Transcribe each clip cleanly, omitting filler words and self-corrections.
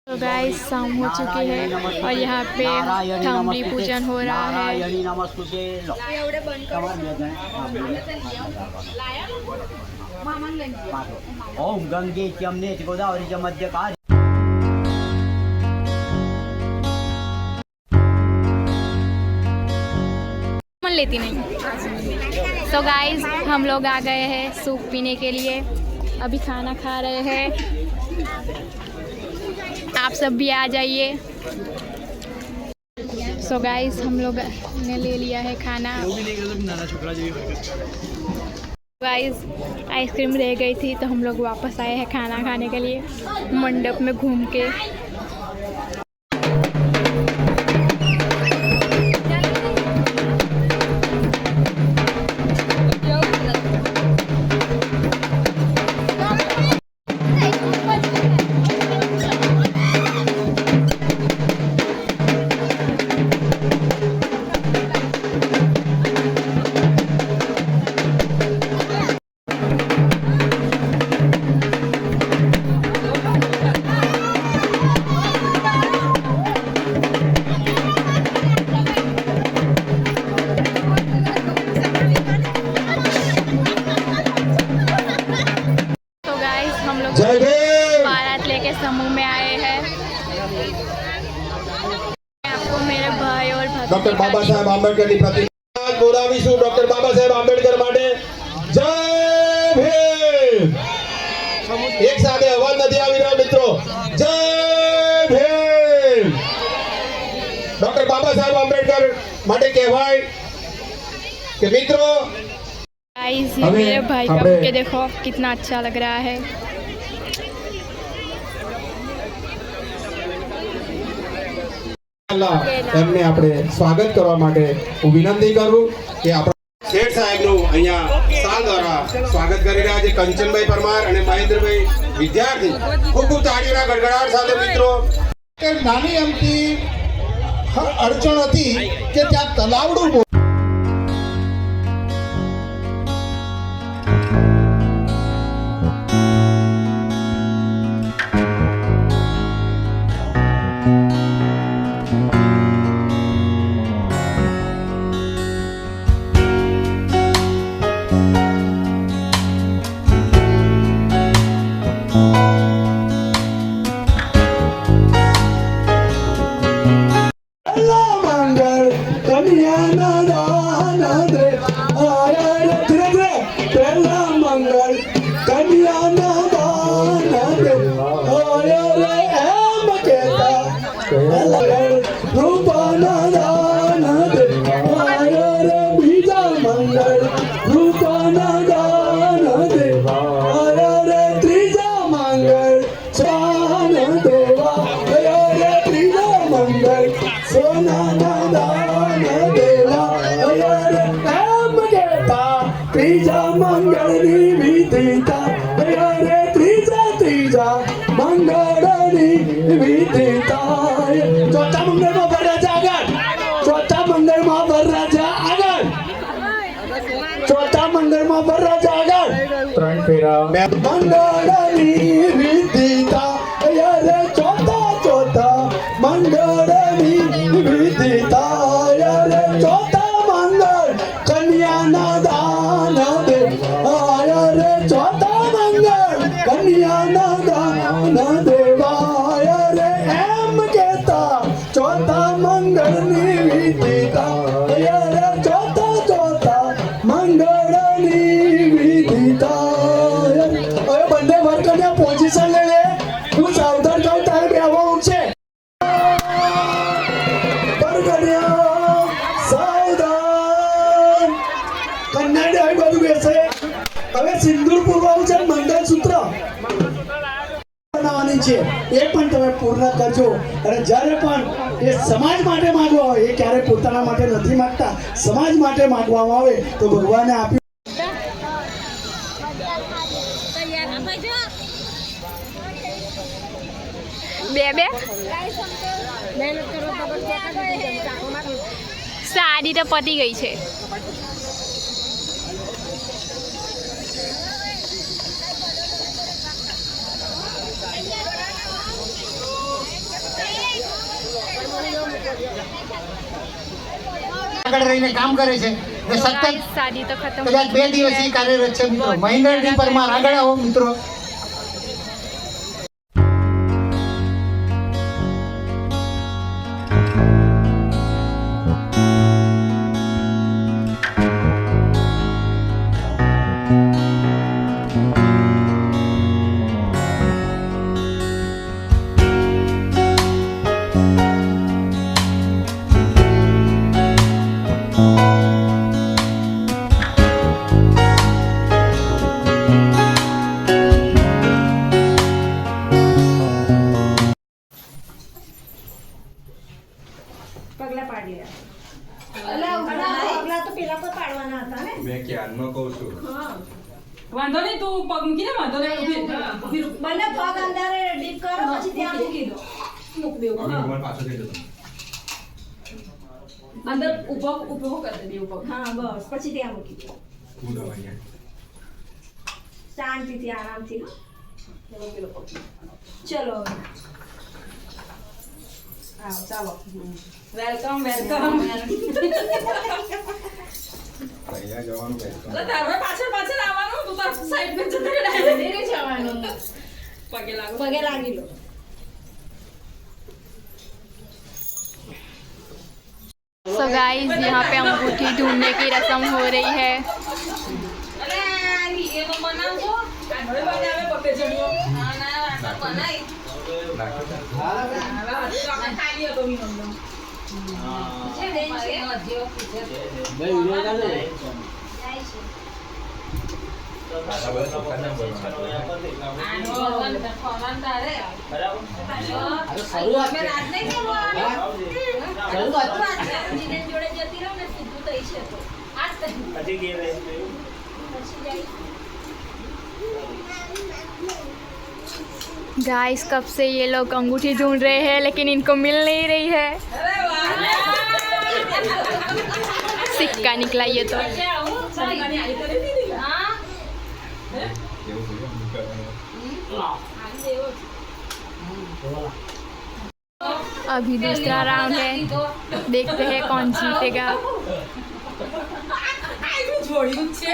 तो गाइस शाम हो चुकी है और यहाँ पे थांबली पूजन हो रहा है। ओम गंगे यमुने गोदावरी च मध्य काली। मन लेती नहीं। तो गाइस हम लोग आ गए हैं सूप पीने के लिए। अभी खाना खा रहे हैं, आप सब भी आ जाइए। सो गाइस हम लोग ने ले लिया है खाना। गाइस आइसक्रीम रह गई थी तो हम लोग वापस आए हैं खाना खाने के लिए मंडप में घूम के। बारात लेके समूह में आए हैं। आपको मेरे भाई और डॉक्टर बाबा साहेब आंबेडकर की प्रतिमा बोलावीશું। डॉक्टर बाबा साहेब आंबेडकर માટે जय भीम। एक साथ अवाज નથી આવી રહ્યો મિત્રો। जय भीम। डॉक्टर बाबा साहेब आंबेडकर માટે કહેવાય કે મિત્રો गाइस ये मेरे भाई का बुके देखो कितना अच्छा लग रहा है। એમને આપણે સ્વાગત કરવા માટે હું વિનંતી કરું કે આપણા શેઠ સાહેબનું અહીંયા સાલ દ્વારા સ્વાગત કરી રહ્યા છે કંચનભાઈ પરમાર અને મહેન્દ્રભાઈ વિદ્યાર્થી। ખૂબ ખૂબ તાળીઓના ગડગડાટ સાથે મિત્રો। નાની અમથી અડચણ હતી કે ત્યાં તલાવડું પૂર્ણ કરજો। અને જ્યારે પણ એ સમાજ માટે માંગવા હોય એ ક્યારે પોતાના માટે નથી માંગતા, સમાજ માટે માંગવામાં આવે તો ભગવાને આપ્યું। બે સાડી તો પતી ગઈ છે। આગળ રહીને કામ કરે છે અને तो સતત गाइस शादी तो खत्म કદાચ 2 દિવસથી કાર્યરત છે મિત્રો. મહેન્દ્રજી પરમાર, આગળ આવો મિત્રો. મેં ક્યારનો કહું છું. વાંધો નહીં, તું પગ મૂકીને વાંધો નહીં, ઊભી રહો. બંને પગ અંદર ડીપ કરો પછી ત્યાં મૂકી દો. મૂક દેવું. હવે હા. તમારે પાછો થઈ જતો. અંદર ઊભો કરી દે, બેઉ પગ. હા બસ પછી ત્યાં મૂકી દો. હું દવાઈ શાંતિથી આરામથી હો. પેલો પગ. ચલો હા, ચાલો. Welcome welcome. અહીંયા જવાનું બેસતો. એટલે તારે પાછળ આવવાનું, તું તાર સાઈડ પર જતો રહે. નહીં જવાનું પગે લાગો. પગે લાગી લો. सो गाइस यहाँ पे अंगूठी ढूंढने की रस्म हो रही है. અરે એ તો બનાવજો. આ ઘરે બનાવે પપ્પે જણીઓ. ના ના આ બનાવી. નાખો ચાલ. આપણે ખાલી હતો મી નંબર. છે ને મારે મધ્યો પૂછે. પાછા બધા ચોખા ના બોલવાના. આનો ફોન તારે. શરૂઆત મેં રાત નહીં કેવાનું. જીનેન જોડે જતી રહો ને સીધું થઈ છે તો આજ તક પછી જાય. गाइस कब से ये लोग अंगूठी ढूंढ रहे हैं लेकिन इनको मिल नहीं रही है. અરે વાહ. सिक्का निकला ये तो. આજે આવું સાની આઈ કરી દીધી. હા. એવું થોડું આમ કરવાનું. આજે એવો. अभी दूसरा राउंड है, देखते हैं कौन जीतेगा. આઈ જોડ્યું છે.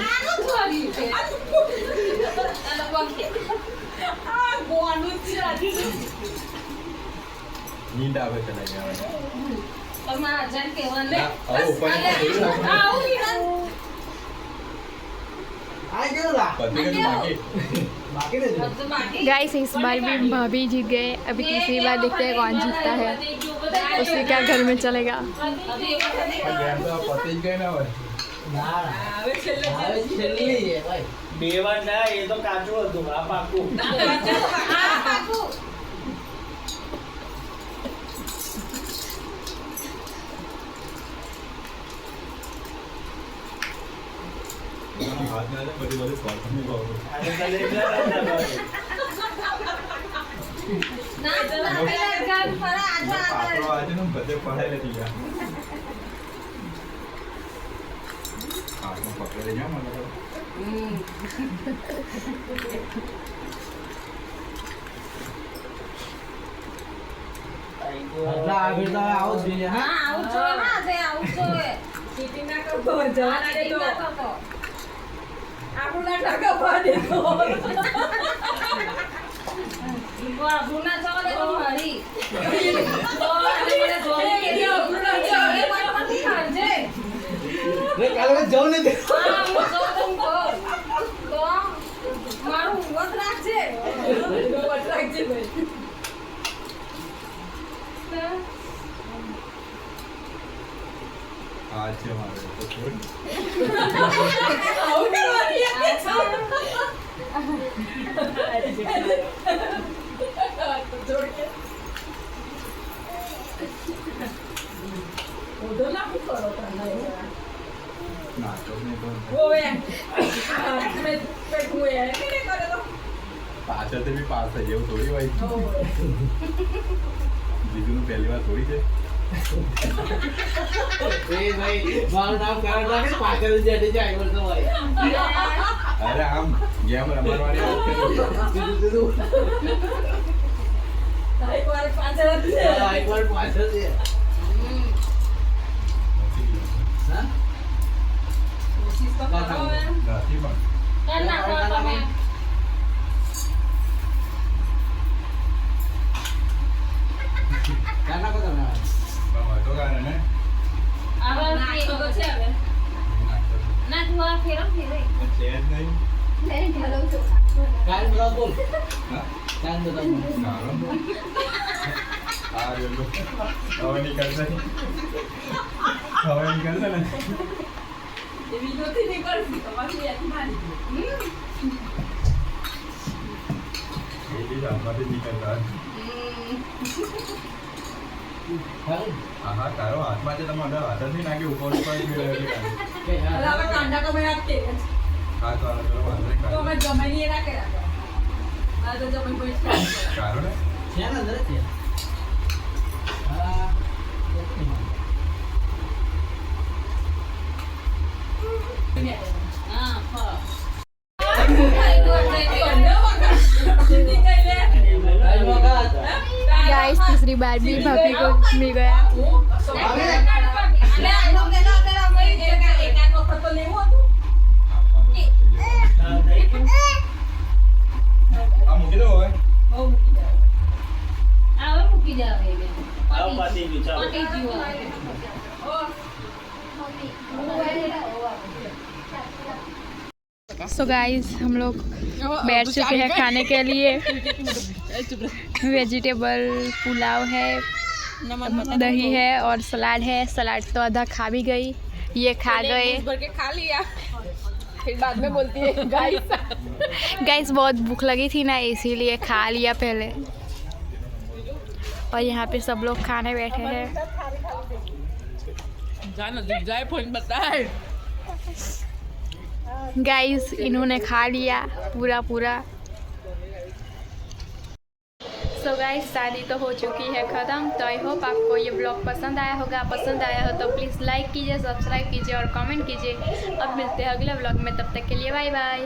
આનું જોડ્યું છે. આનો પગ. આ ગોવાનું છે આજે. નીંદ આવે છે ને અહીંયા. તમારા જન કહેવાનું. ના, આવું ઉપર નહીં. આવું નહીં. પતિ કે બાકી બધું બાકી. गाइस इस बार भी भाभी जीत गए. अभी तीसरी बार देखते हैं कौन जीतता है. उसके क्या घर में चलेगा. અભી એવું નથી. ગેમ તો પતિ જ ગઈ ના હોય. હવે છેલ્લે બે વાર ના એ તો કાચું હતું આ પાકું. આ પાકું. હાથ ના જાય પછી બધું સ્વાર્થની ભાવ. આને તને એટલા ના ભાવે. ના તો ના પેલા ગાલ પર આજો પાપડો આજે ને બધે પડાઈ નથી ગયા. હાથમાં પકડી ગયા મને તો. આગળ તો આવો જ જોઈએ હા આવું જો ના દે આવું જો સીટી ના કરતો જવાના દે તો આપણું ના ટાકા પાડે તો ઈકો આપણું ના જવા દે તો મારી તો આને મને જોઈ કે આપણું ના જવા દે મને નથી ખાજે કાલે જવું નથી. હા હું જો તમ કર તો મારું વત રાખજે વત રાખજે ભાઈ આ છે મારે તો છોડ. આવું કરવાની હતી જોડ કે ઓદો ના કરો તને ના તો નહીં તો ઓવે મેં પેટું એ કે કરે તો પાછળથી બી પાસ થઈ એવું થોડી હોય. બીજું પહેલી વાર થોડી છે. મારું નામ કારણ લાગે પાછળ જડે જાય બોલતો હોય. અરે આમ ગેમ રમવાની વાત કરી. તાઈ કોશિશ તો કરો હવે. કર નાખો તમે. હવે નાખો તો છે હવે. નાખો આ ફેરો ફેરો. એ વિડીયોથી નીકળશે તમારી યાદ મારી. હવે કાંડા તો મેં આપતે તો અમે જમાઈ ના કર્યા. આ તો જમાઈ કોઈ गाइस तीसरी बार भी भाभी को मिल गया। सो गाइस हम लोग बैठ चुके हैं खाने के लिए। वेजिटेबल पुलाव है, दही है और सलाद है। सलाद तो आधा खा भी गई, ये खा गए। खा लिया फिर बाद में बोलती है गाइस। गाइस बहुत भूख लगी थी ना, इसीलिए खा लिया पहले। और यहाँ पे सब लोग खाने बैठे हैं। गाइस इन्होंने खा लिया पूरा। सो गाइस शादी तो हो चुकी है ख़त्म। तो आई होप आपको ये ब्लॉग पसंद आया होगा। पसंद आया हो तो प्लीज़ लाइक कीजिए, सब्सक्राइब कीजिए और कमेंट कीजिए। अब मिलते हैं अगले ब्लॉग में, तब तक के लिए बाय बाय।